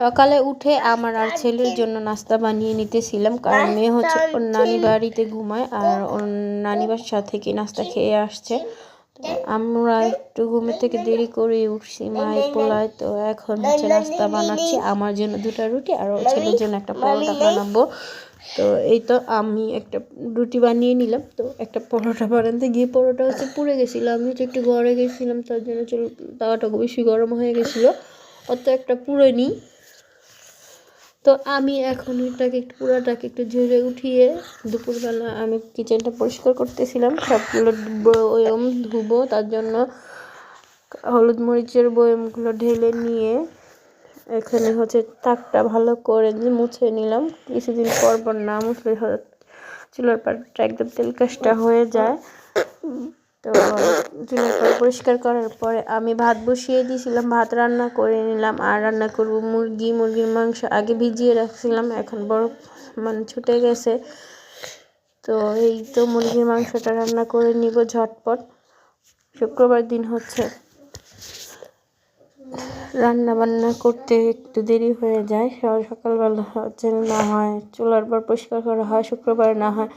সকালে উঠে আমার আর ছেলের জন্য নাস্তা বানিয়ে নিতেছিলাম, কারণ মেয়ে হচ্ছে ওর নানি বাড়িতে ঘুমায় আর ওর নানি বাসা থেকে নাস্তা খেয়ে আসছে। আমরা একটু ঘুমের থেকে দেরি করে উঠছি মায়ের পোলায়, তো এখন হচ্ছে নাস্তা বানাচ্ছি আমার জন্য 2টা রুটি আর ওর ছেলের জন্য একটা পরোটা বানাবো। তো এই তো আমি একটা রুটি বানিয়ে নিলাম, তো একটা পরোটা বানাতে গিয়ে পরোটা হচ্ছে পুড়ে গেছিলো। আমি হচ্ছে একটু ঘরে গেছিলাম, তার জন্য তাওয়াটা বেশি গরম হয়ে গেছিলো, অত একটা পুড়ে নিই। তো আমি এখন পুরাটাকে একটু ঝেড়ে উঠিয়ে দুপুরবেলা আমি কিচেনটা পরিষ্কার করতেছিলাম, সবগুলো বয়ম ধুবো, তার জন্য হলুদ মরিচের বয়মগুলো ঢেলে নিয়ে এখানে হচ্ছে তাকটা ভালো করে মুছে নিলাম। কিছুদিন পর পর না মুছলে চুলার পাড়টা একদম তেলকাশটা হয়ে যায়। তো চুলার পাড় পরিষ্কার করার পরে আমি ভাত বসিয়ে দিয়েছিলাম, ভাত রান্না করে নিলাম। আর রান্না করব মুরগির মাংস আগে ভিজিয়ে রাখছিলাম, এখন বরফ ছুটে গেছে। তো এই তো মুরগির মাংসটা রান্না করে নিব ঝটপট। শুক্রবার দিন হচ্ছে রান্না বান্না করতে একটু দেরি হয়ে যায়, সকালবেলা হচ্ছে না হয় চুলার পর পরিষ্কার করা হয়, শুক্রবার না হয়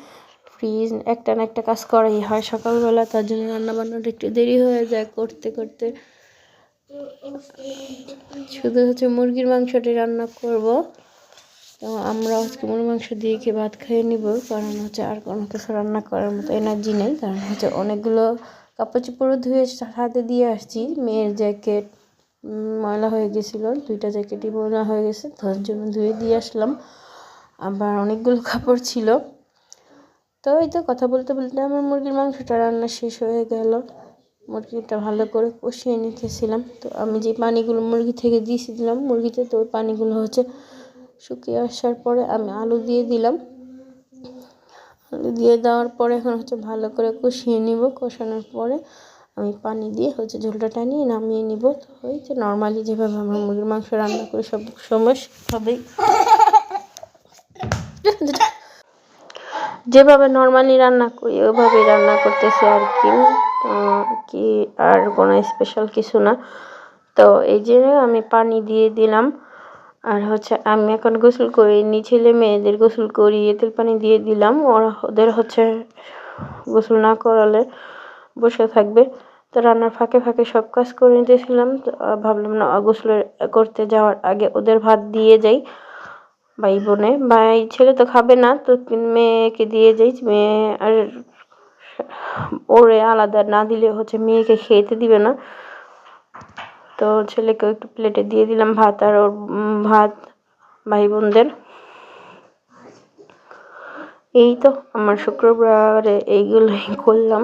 ফ্রিজ একটা না একটা কাজ করাই হয় সকালবেলা, তার জন্য রান্না বান্নাটা একটু দেরি হয়ে যায় করতে করতে। শুধু হচ্ছে মুরগির মাংসটি রান্না করব। তো আমরা আজকে মুরগির মাংস দিয়ে খেয়ে ভাত খেয়ে নিব, কারণ হচ্ছে আর কোনো কিছু রান্না করার মতো এনার্জি নেই। কারণ হচ্ছে অনেকগুলো কাপড় চোপড়ও ধুয়ে হাতে দিয়ে আসছি, মেয়ের জ্যাকেট ময়লা হয়ে গেছিলো, 2টা জ্যাকেটই ময়লা হয়ে গেছে, তার জন্য ধুয়ে দিয়ে আসলাম। আবার অনেকগুলো কাপড় ছিল। তো এই তো কথা বলতে বলতে আমার মুরগির মাংসটা রান্না শেষ হয়ে গেল। মুরগিটা ভালো করে কষিয়ে নিতেছিলাম। তো আমি যে পানিগুলো মুরগি থেকে দিয়েছিলাম মুরগিতে, তো ওই পানিগুলো হচ্ছে শুকিয়ে আসার পরে আমি আলু দিয়ে দিলাম। আলু দিয়ে দেওয়ার পরে এখন হচ্ছে ভালো করে কষিয়ে নিব। কষানোর পরে আমি পানি দিয়ে হচ্ছে ঝোলটা টানিয়ে নামিয়ে নিব। তো ওই যে নর্মালি যেভাবে আমরা মুরগির মাংস রান্না করি সব সময় সেভাবেই যেভাবে নর্মালি রান্না করি ওইভাবেই রান্না করতেছি আর কি আর কোনো স্পেশাল কিছু না। তো এই জন্য আমি পানি দিয়ে দিলাম। আর হচ্ছে আমি এখন গোসল করিনি, ছেলে মেয়েদের গোসল করিয়ে তেল পানি দিয়ে দিলাম। ওদের হচ্ছে গোসল না করালে বসে থাকবে। তো রান্নার ফাঁকে ফাঁকে সব কাজ করে নিতেছিলাম। ভাবলাম না গোসল করতে যাওয়ার আগে ওদের ভাত দিয়ে যাই। ভাই ছেলে তো খাবে না, তো মেয়েকে দিয়ে যাই। মেয়ে আর ওরে আলাদা না দিলে হচ্ছে মেয়েকে খেতে দিবে না। তো ছেলেকে একটু প্লেটে দিয়ে দিলাম ভাত, আর ওর ভাত ভাই বোনদের। এই তো আমার শুক্রবারে এইগুলোই করলাম।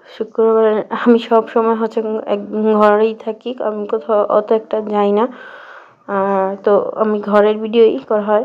শুক্রবারে আমি সব সময় হচ্ছে ঘরেই থাকি, আমি কোথাও অত একটা যাই না। তো আমি ঘরের ভিডিওই করা হয়।